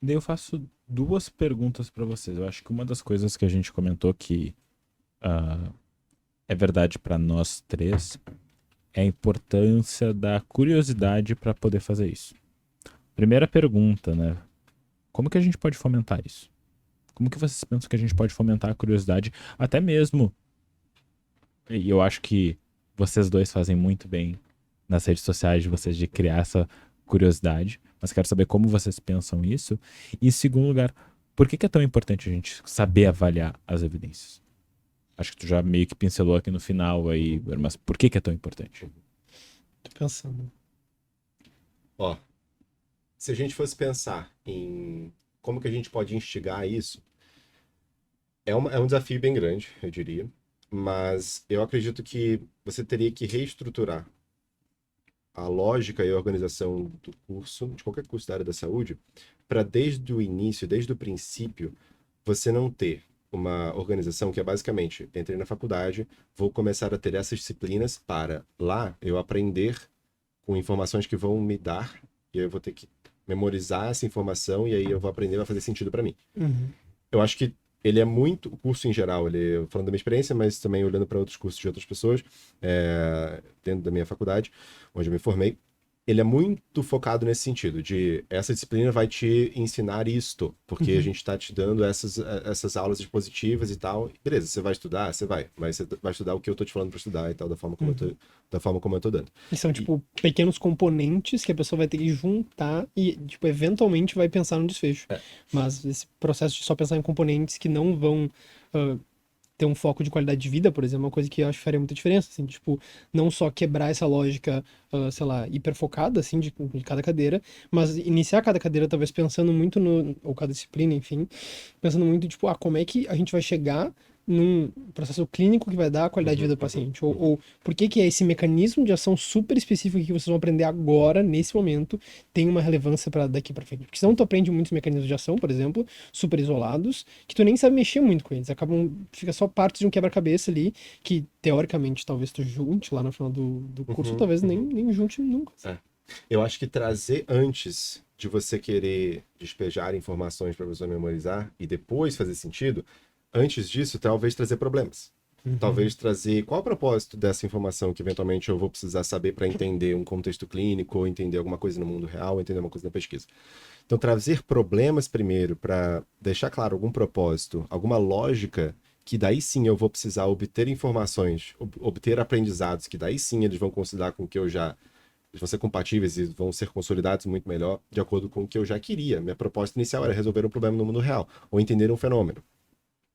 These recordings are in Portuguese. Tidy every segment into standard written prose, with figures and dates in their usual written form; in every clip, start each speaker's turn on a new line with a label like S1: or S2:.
S1: Daí eu faço duas perguntas para vocês. Eu acho que uma das coisas que a gente comentou que ah, é verdade para nós três é a importância da curiosidade para poder fazer isso. Primeira pergunta, né? Como que a gente pode fomentar isso? Como que vocês pensam que a gente pode fomentar a curiosidade, até mesmo, e eu acho que vocês dois fazem muito bem nas redes sociais de vocês de criar essa curiosidade, mas quero saber como vocês pensam isso. E em segundo lugar, por que é tão importante a gente saber avaliar as evidências? Acho que tu já meio que pincelou aqui no final aí, mas por que é tão importante?
S2: Tô pensando.
S3: Ó, se a gente fosse pensar em como que a gente pode instigar isso, é um desafio bem grande, eu diria, mas eu acredito que você teria que reestruturar a lógica e a organização do curso, de qualquer curso da área da saúde, para desde o início, desde o princípio, você não ter uma organização que é basicamente, entrei na faculdade, vou começar a ter essas disciplinas para lá eu aprender com informações que vão me dar, e aí eu vou ter que memorizar essa informação, e aí eu vou aprender, vai fazer sentido para mim.
S2: Uhum.
S3: Eu acho que ele é muito, o curso em geral, ele, falando da minha experiência, mas também olhando para outros cursos de outras pessoas, dentro da minha faculdade, onde eu me formei, ele é muito focado nesse sentido, de essa disciplina vai te ensinar isto, porque a
S2: Uhum.
S3: gente está te dando essas aulas expositivas e tal. Beleza, você vai estudar? Você vai, mas você vai estudar o que eu tô te falando para estudar e tal,
S2: Uhum.
S3: da forma como eu tô dando.
S2: E são,
S3: E,
S2: tipo, pequenos componentes que a pessoa vai ter que juntar e, tipo, eventualmente vai pensar no desfecho.
S3: é,
S2: Mas esse processo de só pensar em componentes que não vão ter um foco de qualidade de vida, por exemplo, é uma coisa que eu acho que faria muita diferença, assim, tipo, não só quebrar essa lógica, sei lá, hiperfocada, assim, de cada cadeira, mas iniciar cada cadeira talvez pensando muito no, ou cada disciplina, enfim, pensando muito, tipo, como é que a gente vai chegar num processo clínico que vai dar a qualidade de
S3: uhum,
S2: vida do
S3: uhum,
S2: paciente,
S3: uhum,
S2: ou por que que é esse mecanismo de ação super específico que vocês vão aprender agora, nesse momento, tem uma relevância para daqui para frente. Porque senão tu aprende muitos mecanismos de ação, por exemplo, super isolados, que tu nem sabe mexer muito com eles, acabam, fica só parte de um quebra-cabeça ali, que teoricamente talvez tu junte lá no final do curso, ou
S3: uhum,
S2: talvez nem,
S3: uhum.
S2: nem junte nunca.
S3: É. Eu acho que trazer antes de você querer despejar informações para a pessoa memorizar e depois fazer sentido, antes disso, talvez trazer problemas.
S2: Uhum,
S3: Talvez trazer qual é o propósito dessa informação que eventualmente eu vou precisar saber para entender um contexto clínico, ou entender alguma coisa no mundo real, ou entender uma coisa na pesquisa. Então, trazer problemas primeiro para deixar claro algum propósito, alguma lógica, que daí sim eu vou precisar obter informações, obter aprendizados, que daí sim eles vão considerar com o que eu já eles vão ser compatíveis e vão ser consolidados muito melhor de acordo com o que eu já queria. Minha proposta inicial era resolver um problema no mundo real, ou entender um fenômeno,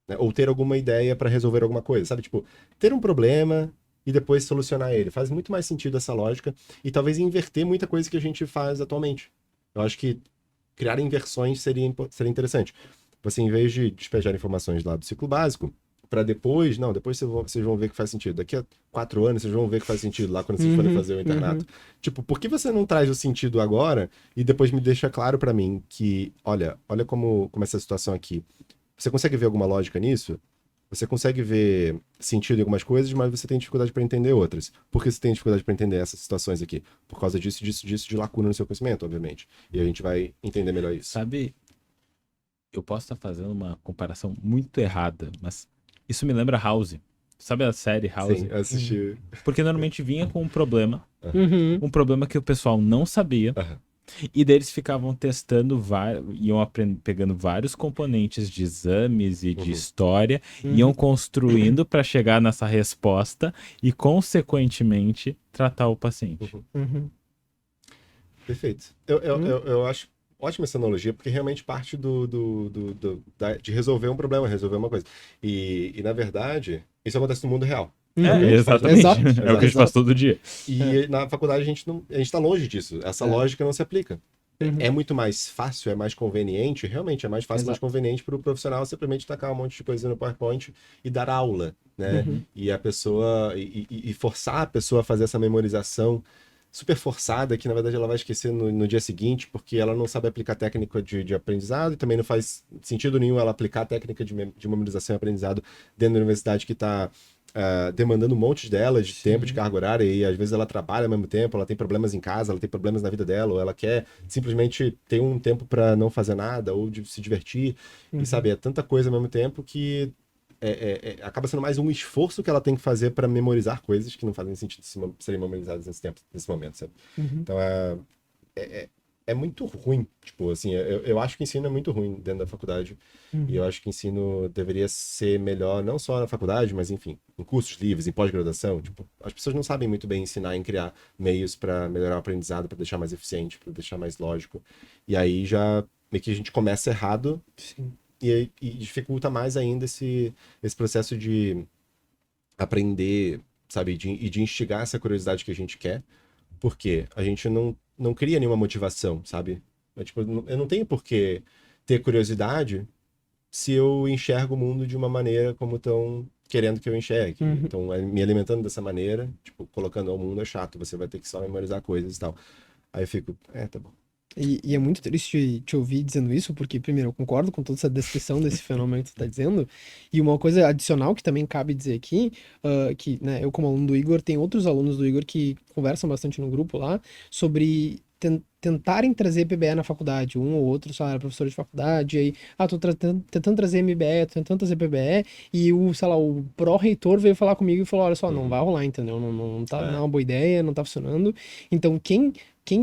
S3: né? Ou ter alguma ideia para resolver alguma coisa, sabe? Tipo, ter um problema e depois solucionar ele. Faz muito mais sentido essa lógica e talvez inverter muita coisa que a gente faz atualmente. Eu acho que criar inversões seria interessante. Você, em vez de despejar informações lá do ciclo básico, para depois, não, depois vocês vão ver que faz sentido. Daqui a 4 anos vocês vão ver que faz sentido lá quando vocês forem
S2: uhum,
S3: fazer o
S2: uhum,
S3: internato. Tipo, por que você não traz o sentido agora e depois me deixa claro para mim que, olha como essa situação aqui. Você consegue ver alguma lógica nisso? Você consegue ver sentido em algumas coisas, mas você tem dificuldade para entender outras. Por que você tem dificuldade para entender essas situações aqui? Por causa disso, disso, disso, de lacuna no seu conhecimento, obviamente. E a gente vai entender melhor isso.
S1: Sabe, eu posso estar fazendo uma comparação muito errada, mas isso me lembra House. Sabe a série House?
S3: Sim, eu
S2: uhum,
S3: assisti.
S1: Porque normalmente vinha com
S3: Aham,
S2: uhum,
S1: um problema que o pessoal não sabia.
S3: aham,
S1: E daí eles ficavam testando, iam pegando vários componentes de exames e de
S3: uhum,
S1: história, iam
S2: uhum,
S1: construindo para chegar nessa resposta e, consequentemente, tratar o paciente.
S3: uhum.
S2: uhum,
S3: Perfeito. Eu,
S2: uhum,
S3: eu, eu acho ótima essa analogia, porque realmente parte de resolver um problema, resolver uma coisa. Na verdade, isso acontece no mundo real. É o que a
S2: uhum.
S3: gente faz na
S1: Exatamente.
S3: faculdade.
S2: Exato,
S1: É o que a
S3: Exato.
S1: gente faz
S2: exato.
S1: todo dia.
S2: É,
S3: E na faculdade a gente tá longe disso. Essa
S2: é,
S3: lógica não se aplica. É
S2: uhum,
S3: muito mais fácil, é mais conveniente, realmente é mais fácil, mais
S2: exato.
S3: conveniente para o profissional simplesmente tacar um monte de coisa no PowerPoint e dar aula, né?
S2: Uhum,
S3: E a pessoa, e forçar a pessoa a fazer essa memorização super forçada, que na verdade ela vai esquecer no dia seguinte, porque ela não sabe aplicar técnica de aprendizado, e também não faz sentido nenhum ela aplicar a técnica de memorização e aprendizado dentro da universidade que está demandando um monte dela de
S2: Sim.
S3: tempo, de carga horária, e às vezes ela trabalha ao mesmo tempo, ela tem problemas em casa, ela tem problemas na vida dela, ou ela quer simplesmente ter um tempo para não fazer nada, ou de se divertir, e sabe, é tanta coisa ao mesmo tempo que acaba sendo mais um esforço que ela tem que fazer para memorizar coisas que não fazem sentido serem memorizadas nesse momento, sabe? Então é muito ruim, tipo, assim, eu acho que o ensino é muito ruim dentro da faculdade, e eu acho que o ensino deveria ser melhor, não só na faculdade, mas enfim, em cursos livres, em pós-graduação, tipo, as pessoas não sabem muito bem ensinar em criar meios para melhorar o aprendizado, para deixar mais eficiente, para deixar mais lógico, e aí já meio que a gente começa errado,
S2: Sim.
S3: e dificulta mais ainda esse processo de aprender, sabe, e de instigar essa curiosidade que a gente quer, porque a gente não cria nenhuma motivação, sabe? Tipo, eu não tenho por que ter curiosidade se eu enxergo o mundo de uma maneira como estão querendo que eu enxergue. Então, me alimentando dessa maneira, tipo, colocando ao mundo é chato, você vai ter que só memorizar coisas e tal. Aí eu fico, tá bom.
S2: E é muito triste te ouvir dizendo isso, porque, primeiro, eu concordo com toda essa descrição desse fenômeno que tu tá dizendo, e uma coisa adicional que também cabe dizer aqui, que, né, eu como aluno do Igor, tem outros alunos do Igor que conversam bastante no grupo lá, sobre tentarem trazer PBE na faculdade, um ou outro, sei lá, era professor de faculdade, e aí, tô tentando trazer MBE, tô tentando trazer PBE, e sei lá, o pró-reitor veio falar comigo e falou, olha só, não vai rolar, entendeu? Não tá, não é uma boa ideia, não tá funcionando, então quem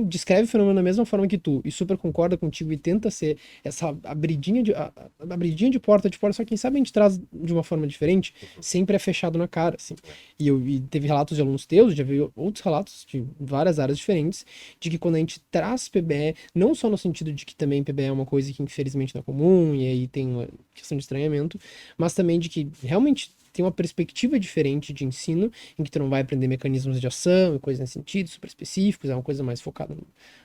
S2: descreve o fenômeno da mesma forma que tu e super concorda contigo e tenta ser essa abridinha de porta, só quem sabe a gente traz de uma forma diferente, sempre é fechado na cara, assim. E teve relatos de alunos teus, já vi outros relatos de várias áreas diferentes, de que quando a gente traz PBE, não só no sentido de que também PBE é uma coisa que infelizmente não é comum, e aí tem uma questão de estranhamento, mas também de que realmente tem uma perspectiva diferente de ensino, em que tu não vai aprender mecanismos de ação e coisas nesse sentido, super específicos, é uma coisa mais focada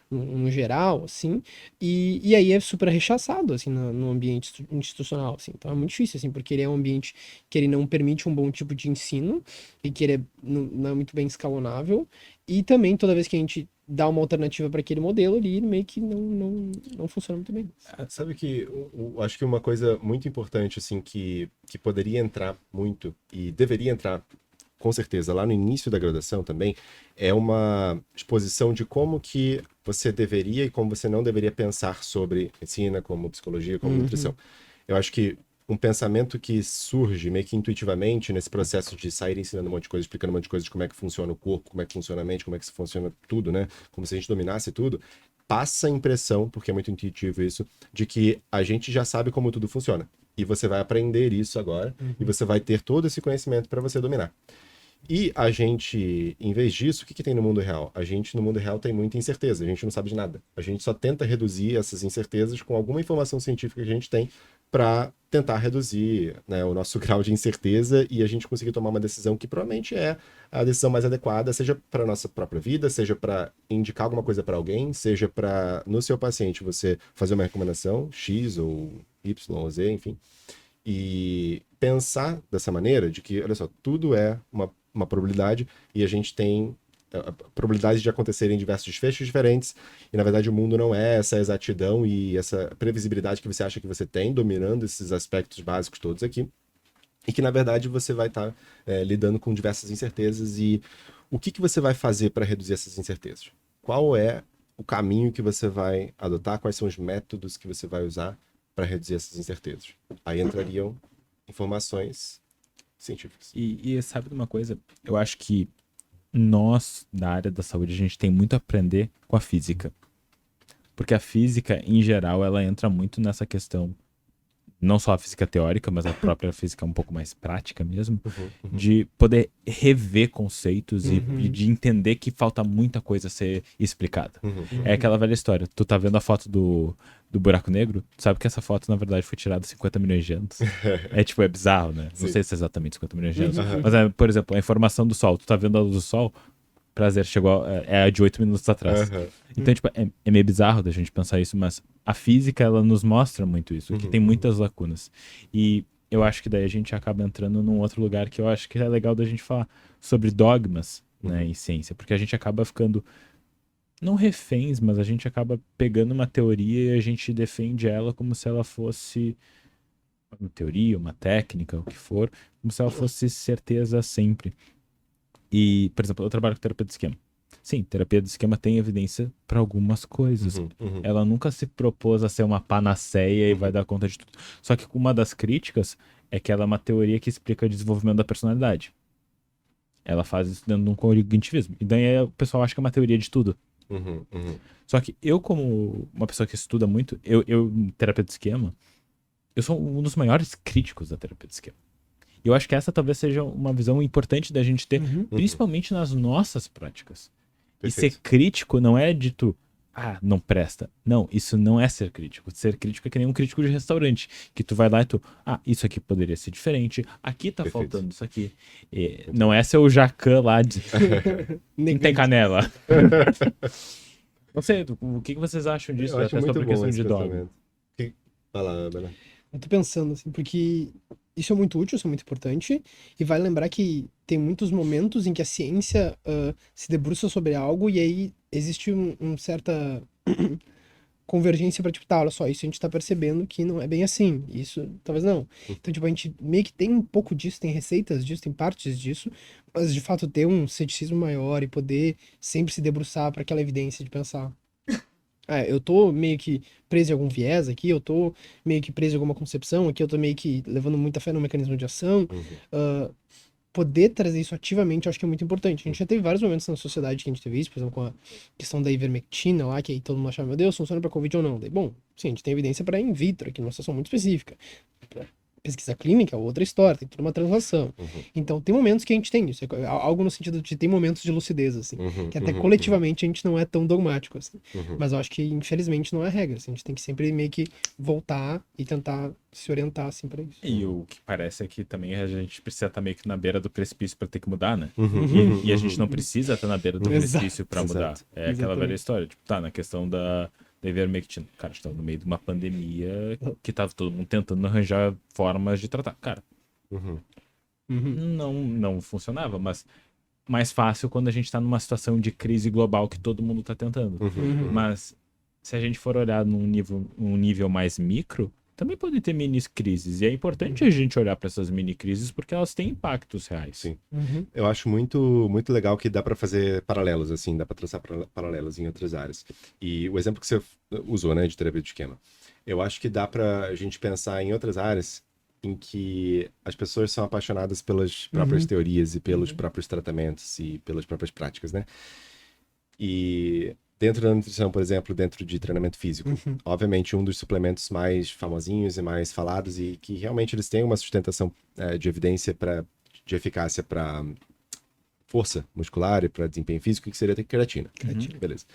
S2: no geral, assim, e aí é super rechaçado, assim, no ambiente institucional, assim, então é muito difícil, assim, porque ele é um ambiente que ele não permite um bom tipo de ensino, e que ele não é muito bem escalonável, e também toda vez que a gente dá uma alternativa para aquele modelo ali, meio que não funciona muito bem.
S3: Sabe que acho que uma coisa muito importante, assim, que poderia entrar muito e deveria entrar, com certeza, lá no início da graduação também, é uma exposição de como que você deveria e como você não deveria pensar sobre medicina, como psicologia, como nutrição. Eu acho que um pensamento que surge meio que intuitivamente nesse processo de sair ensinando um monte de coisa, explicando um monte de coisa de como é que funciona o corpo, como é que funciona a mente, como é que funciona tudo, né? Como se a gente dominasse tudo, passa a impressão, porque é muito intuitivo isso, de que a gente já sabe como tudo funciona. E você vai aprender isso agora, e você vai ter todo esse conhecimento para você dominar. E a gente, em vez disso, o que tem no mundo real? A gente, no mundo real, tem muita incerteza, a gente não sabe de nada. A gente só tenta reduzir essas incertezas com alguma informação científica que a gente tem para tentar reduzir, né, o nosso grau de incerteza e a gente conseguir tomar uma decisão que provavelmente é a decisão mais adequada, seja para a nossa própria vida, seja para indicar alguma coisa para alguém, seja para, no seu paciente, você fazer uma recomendação, X ou Y ou Z, enfim. E pensar dessa maneira, de que, olha só, tudo é uma probabilidade e a gente tem probabilidades de acontecerem diversos desfechos diferentes e, na verdade, o mundo não é essa exatidão e essa previsibilidade que você acha que você tem, dominando esses aspectos básicos todos aqui, e que, na verdade, você vai estar lidando com diversas incertezas e o que você vai fazer para reduzir essas incertezas? Qual é o caminho que você vai adotar? Quais são os métodos que você vai usar para reduzir essas incertezas? Aí entrariam informações científicas.
S1: E sabe de uma coisa? Eu acho que nós, da área da saúde, a gente tem muito a aprender com a física. Porque a física, em geral, ela entra muito nessa questão, não só a física teórica, mas a própria física um pouco mais prática mesmo, de poder rever conceitos e de entender que falta muita coisa a ser explicada. É aquela velha história. Tu tá vendo a foto do buraco negro, tu sabe que essa foto, na verdade, foi tirada há 50 milhões de anos. É bizarro, né? Não sei se é exatamente 50 milhões de anos. Mas, por exemplo, a informação do Sol. Tu tá vendo a luz do Sol, prazer, chegou, é a de 8 minutos atrás. Então, tipo, é meio bizarro da gente pensar isso, mas a física, ela nos mostra muito isso, que tem muitas lacunas. E eu acho que daí a gente acaba entrando num outro lugar que eu acho que é legal da gente falar sobre dogmas, né, em ciência, porque a gente acaba ficando, não reféns, mas a gente acaba pegando uma teoria e a gente defende ela como se ela fosse uma teoria, uma técnica, o que for, como se ela fosse certeza sempre. E, por exemplo, eu trabalho com terapia de esquema. Sim, terapia de esquema tem evidência para algumas coisas. Ela nunca se propôs a ser uma panaceia e vai dar conta de tudo. Só que uma das críticas é que ela é uma teoria que explica o desenvolvimento da personalidade. Ela faz isso dentro de um cognitivismo. E daí o pessoal acha que é uma teoria de tudo. Só que eu, como uma pessoa que estuda muito, eu em terapia de esquema, eu sou um dos maiores críticos da terapia de esquema. E eu acho que essa talvez seja uma visão importante da gente ter, principalmente nas nossas práticas.
S3: Perfeito.
S1: E ser crítico não é dito, não presta. Não, isso não é ser crítico. Ser crítico é que nem um crítico de restaurante, que tu vai lá e tu, isso aqui poderia ser diferente, aqui tá
S3: Perfeito.
S1: faltando isso aqui. E não é ser o Jacan lá de... não tem canela. Não sei, o que vocês acham disso?
S3: Eu acho
S1: Até
S3: muito
S1: sobre
S3: bom
S1: questão
S3: esse
S1: de dogma.
S3: pensamento. Vai lá, Bela.
S2: Eu tô pensando, assim, porque isso é muito útil, isso é muito importante, e vale lembrar que tem muitos momentos em que a ciência se debruça sobre algo e aí existe uma certa convergência pra, tipo, tá, olha só, isso a gente tá percebendo que não é bem assim, isso talvez não. Então, tipo, a gente meio que tem um pouco disso, tem receitas disso, tem partes disso, mas de fato ter um ceticismo maior e poder sempre se debruçar pra aquela evidência de pensar. Eu tô meio que preso em algum viés aqui, eu tô meio que preso em alguma concepção aqui, eu tô meio que levando muita fé no mecanismo de ação. Poder trazer isso ativamente eu acho que é muito importante. A gente já teve vários momentos na sociedade que a gente teve isso, por exemplo, com a questão da ivermectina lá, que aí todo mundo achava, meu Deus, funciona pra Covid ou não. Daí, bom, sim, a gente tem evidência para in vitro, aqui numa situação muito específica. Pra pesquisa clínica é outra história, tem toda uma translação. Então, tem momentos que a gente tem isso, algo no sentido de tem momentos de lucidez, assim, que até coletivamente a gente não é tão dogmático, assim. Mas eu acho que, infelizmente, não é a regra, assim, a gente tem que sempre meio que voltar e tentar se orientar, assim, pra isso.
S1: E o que parece é que também a gente precisa estar meio que na beira do precipício para ter que mudar, né? E a gente não precisa estar na beira do precipício para mudar.
S3: Exato.
S1: É aquela
S2: Exatamente.
S1: velha história. Tipo, na questão da ivermectina. Cara, a gente tava no meio de uma pandemia que tava todo mundo tentando arranjar formas de tratar. Cara, não funcionava, mas mais fácil quando a gente tá numa situação de crise global que todo mundo tá tentando. Mas se a gente for olhar num nível mais micro, também podem ter mini crises. E é importante a gente olhar para essas mini crises porque elas têm impactos reais.
S3: Sim. Eu acho muito, muito legal que dá para fazer paralelos, assim, dá para traçar paralelos em outras áreas. E o exemplo que você usou, né, de terapia de esquema, eu acho que dá para a gente pensar em outras áreas em que as pessoas são apaixonadas pelas próprias teorias e pelos próprios tratamentos e pelas próprias práticas, né? E dentro da nutrição, por exemplo, dentro de treinamento físico, obviamente um dos suplementos mais famosinhos e mais falados e que realmente eles têm uma sustentação de evidência de eficácia para força muscular e para desempenho físico, que seria a creatina. Beleza.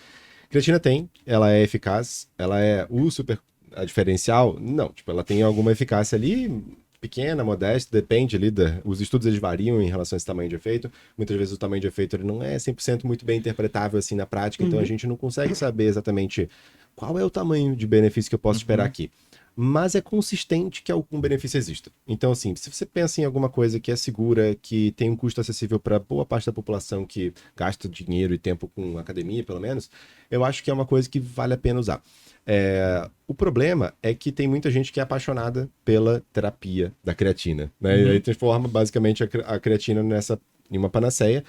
S3: Creatina ela é eficaz, ela é a diferencial? Não, tipo, ela tem alguma eficácia ali pequena, modesta, depende ali os estudos eles variam em relação a esse tamanho de efeito. Muitas vezes o tamanho de efeito ele não é 100% muito bem interpretável assim na prática, então a gente não consegue saber exatamente qual é o tamanho de benefício que eu posso esperar aqui. Mas é consistente que algum benefício exista. Então, assim, se você pensa em alguma coisa que é segura, que tem um custo acessível para boa parte da população que gasta dinheiro e tempo com academia, pelo menos, eu acho que é uma coisa que vale a pena usar. O problema é que tem muita gente que é apaixonada pela terapia da creatina, né? E aí transforma basicamente a creatina em uma panaceia.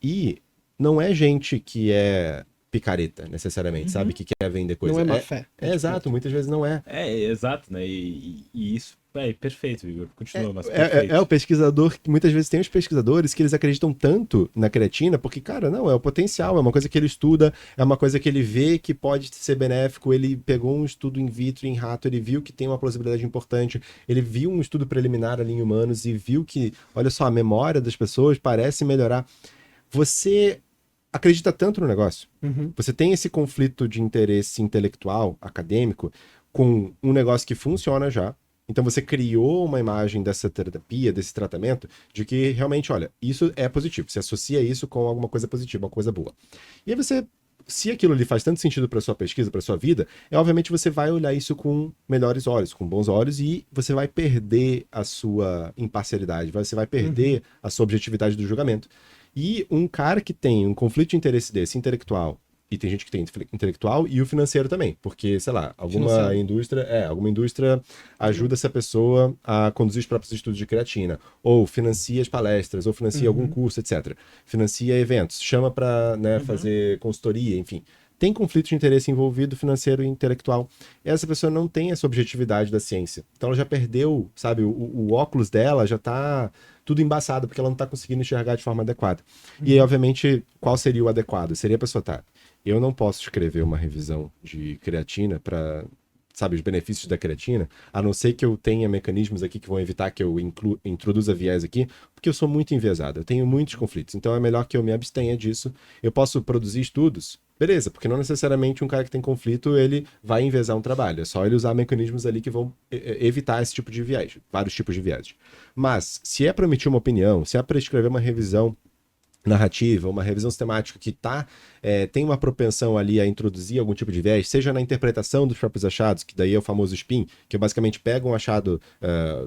S3: E não é gente que é picareta, necessariamente, sabe? Que quer vender coisa.
S2: Não é má fé.
S3: Exato, muitas vezes não é.
S1: Exato, né? E isso é perfeito, Igor. Continua, mas perfeito.
S3: É o pesquisador, que muitas vezes tem os pesquisadores que eles acreditam tanto na creatina, porque, cara, não, é o potencial, é uma coisa que ele estuda, é uma coisa que ele vê que pode ser benéfico, ele pegou um estudo in vitro, em rato, ele viu que tem uma plausibilidade importante, ele viu um estudo preliminar ali em humanos e viu que, olha só, a memória das pessoas parece melhorar. Você acredita tanto no negócio, você tem esse conflito de interesse intelectual, acadêmico, com um negócio que funciona já. Então você criou uma imagem dessa terapia, desse tratamento, de que realmente, olha, isso é positivo. Você associa isso com alguma coisa positiva, uma coisa boa. E aí você, se aquilo ali faz tanto sentido para sua pesquisa, para sua vida, obviamente você vai olhar isso com melhores olhos, com bons olhos, e você vai perder a sua imparcialidade, você vai perder a sua objetividade do julgamento. E um cara que tem um conflito de interesse desse, intelectual, e tem gente que tem intelectual, e o financeiro também, porque, sei lá, alguma indústria ajuda essa pessoa a conduzir os próprios estudos de creatina, ou financia as palestras, ou financia algum curso, etc. Financia eventos, chama para, né, fazer consultoria, enfim. Tem conflito de interesse envolvido, financeiro e intelectual. Essa pessoa não tem essa objetividade da ciência. Então ela já perdeu, sabe, o óculos dela já tá tudo embaçado, porque ela não tá conseguindo enxergar de forma adequada. E aí, obviamente, qual seria o adequado? Seria a pessoa, tá, eu não posso escrever uma revisão de creatina para, sabe, os benefícios da creatina, a não ser que eu tenha mecanismos aqui que vão evitar que eu introduza viés aqui, porque eu sou muito enviesado, eu tenho muitos conflitos, então é melhor que eu me abstenha disso. Eu posso produzir estudos, beleza, porque não necessariamente um cara que tem conflito, ele vai enviesar um trabalho, é só ele usar mecanismos ali que vão evitar esse tipo de viés, vários tipos de viés. Mas, se é para emitir uma opinião, se é para escrever uma revisão narrativa, uma revisão sistemática que tem uma propensão ali a introduzir algum tipo de viés, seja na interpretação dos próprios achados, que daí é o famoso spin, que eu basicamente pego um achado,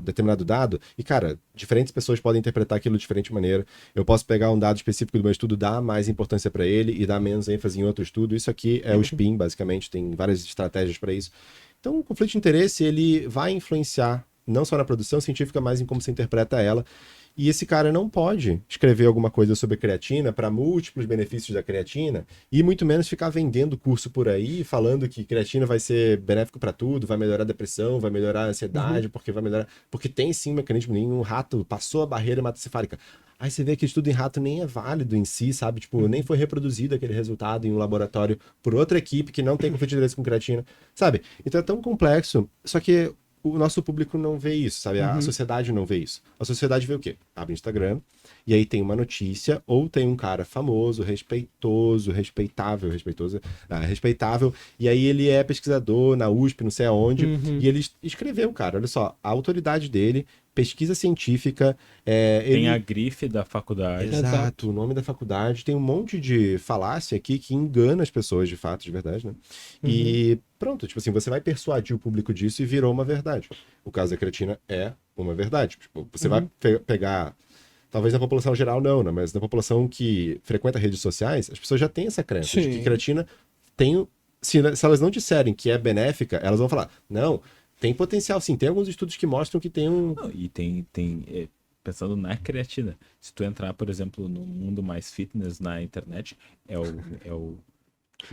S3: determinado dado, e, cara, diferentes pessoas podem interpretar aquilo de diferente maneira. Eu posso pegar um dado específico do meu estudo, dar mais importância para ele e dar menos ênfase em outro estudo. Isso aqui é o spin, basicamente, tem várias estratégias para isso. Então, o conflito de interesse, ele vai influenciar não só na produção científica, mas em como se interpreta ela. E esse cara não pode escrever alguma coisa sobre creatina para múltiplos benefícios da creatina e muito menos ficar vendendo curso por aí, falando que creatina vai ser benéfico para tudo, vai melhorar a depressão, vai melhorar a ansiedade, porque vai melhorar... Porque tem sim um mecanismo, nenhum rato passou a barreira hematocefálica. Aí você vê que estudo em rato nem é válido em si, sabe? Tipo, nem foi reproduzido aquele resultado em um laboratório por outra equipe que não tem conflito de interesse com creatina, sabe? Então é tão complexo, só que o nosso público não vê isso, sabe? A sociedade não vê isso. A sociedade vê o quê? Abre o Instagram, e aí tem uma notícia, ou tem um cara famoso, respeitável, e aí ele é pesquisador na USP, não sei aonde, e ele escreveu, cara, olha só, a autoridade dele, pesquisa científica...
S1: Tem a grife da faculdade.
S3: Exato, o nome da faculdade. Tem um monte de falácia aqui que engana as pessoas de fato, de verdade, né? E pronto, tipo assim, você vai persuadir o público disso e virou uma verdade. O caso da creatina é uma verdade. Tipo, você vai pegar... Talvez na população geral não, né? Mas na população que frequenta redes sociais, as pessoas já têm essa crença de que creatina tem... Se elas não disserem que é benéfica, elas vão falar, não... Tem potencial, sim. Tem alguns estudos que mostram que tem um...
S1: Não, e pensando na creatina, se tu entrar, por exemplo, no mundo mais fitness na internet, é o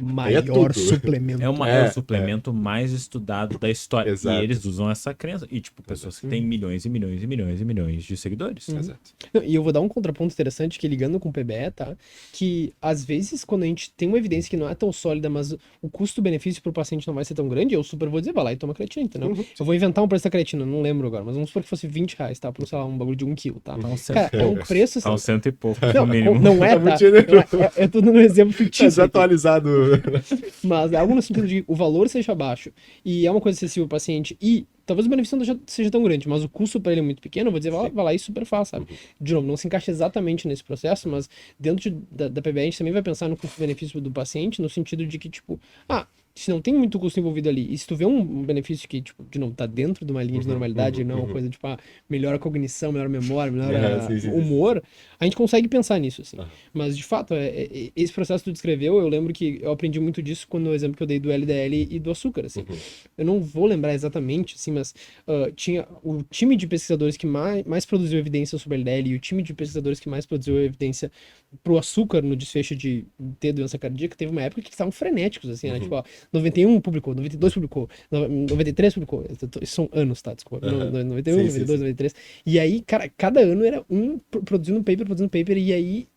S2: maior suplemento.
S1: É o maior suplemento mais estudado da história.
S3: Exato.
S1: E eles usam essa crença. E, tipo, pessoas que têm milhões e milhões e milhões e milhões de seguidores.
S3: Exato.
S2: Não, e eu vou dar um contraponto interessante que, ligando com o PBE, tá? Que, às vezes, quando a gente tem uma evidência que não é tão sólida, mas o custo-benefício pro paciente não vai ser tão grande, eu super vou dizer, vai lá e toma creatina, entendeu? Eu vou inventar um preço da creatina, não lembro agora, mas vamos supor que fosse R$20, tá? Por, sei lá, um bagulho de 1 quilo, tá? Cara, é um preço...
S1: Tá uns 100 e pouco,
S2: Não,
S1: no mínimo.
S2: não é, tá? Eu tô dando um exemplo fictício.
S3: Desatualizado.
S2: Mas é algo no sentido de o valor seja baixo e é uma coisa acessível ao paciente e talvez o benefício não seja tão grande, mas o custo para ele é muito pequeno, eu vou dizer, vai lá e super faz, sabe? De novo, não se encaixa exatamente nesse processo, mas dentro da PBE a gente também vai pensar no custo-benefício do paciente, no sentido de que, tipo, se não tem muito custo envolvido ali, e se tu vê um benefício que, tipo, de novo, tá dentro de uma linha de normalidade, não uma coisa, tipo, melhora a cognição, melhora a memória, melhora o humor, a gente consegue pensar nisso, assim. Mas, de fato, esse processo que tu descreveu, eu lembro que eu aprendi muito disso quando o exemplo que eu dei do LDL e do açúcar, assim. Eu não vou lembrar exatamente, assim, mas tinha o time de pesquisadores que mais produziu evidência sobre LDL e o time de pesquisadores que mais produziu evidência pro açúcar no desfecho de ter doença cardíaca, teve uma época que estavam frenéticos, assim, né? Tipo, ó, 91 publicou, 92 publicou, 93 publicou. Isso são anos, tá? Desculpa. 91, 92, 93. E aí, cara, cada ano era produzindo um paper, e aí,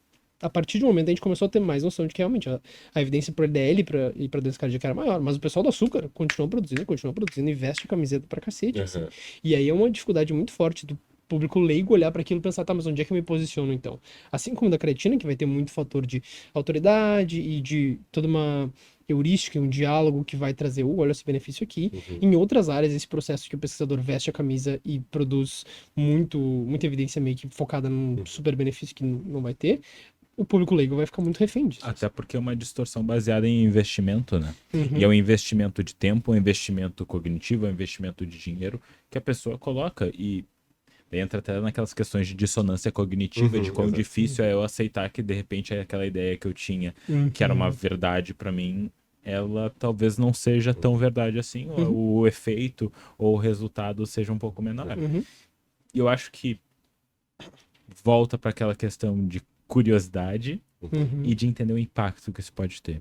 S2: a partir de um momento, a gente começou a ter mais noção de que realmente a evidência pro LDL e pra doença cardíaca era maior. Mas o pessoal do açúcar continuou produzindo e veste a camiseta pra cacete, assim. E aí é uma dificuldade muito forte do público leigo olhar para aquilo e pensar, tá, mas onde é que eu me posiciono então? Assim como da creatina, que vai ter muito fator de autoridade e de toda uma heurística, um diálogo que vai trazer, olha esse benefício aqui. Em outras áreas, esse processo que o pesquisador veste a camisa e produz muita evidência meio que focada num super benefício que não vai ter, o público leigo vai ficar muito refém disso.
S1: Até porque é uma distorção baseada em investimento, né? E é um investimento de tempo, um investimento cognitivo, um investimento de dinheiro que a pessoa coloca e Entra até naquelas questões de dissonância cognitiva,
S3: Uhum,
S1: de quão
S3: exato.
S1: difícil é eu aceitar que, de repente, aquela ideia que eu tinha, que era uma verdade pra mim, ela talvez não seja tão verdade assim, ou o efeito ou o resultado seja um pouco menor.
S2: Uhum.
S1: E eu acho que volta para aquela questão de curiosidade
S2: Uhum.
S1: e de entender o impacto que isso pode ter.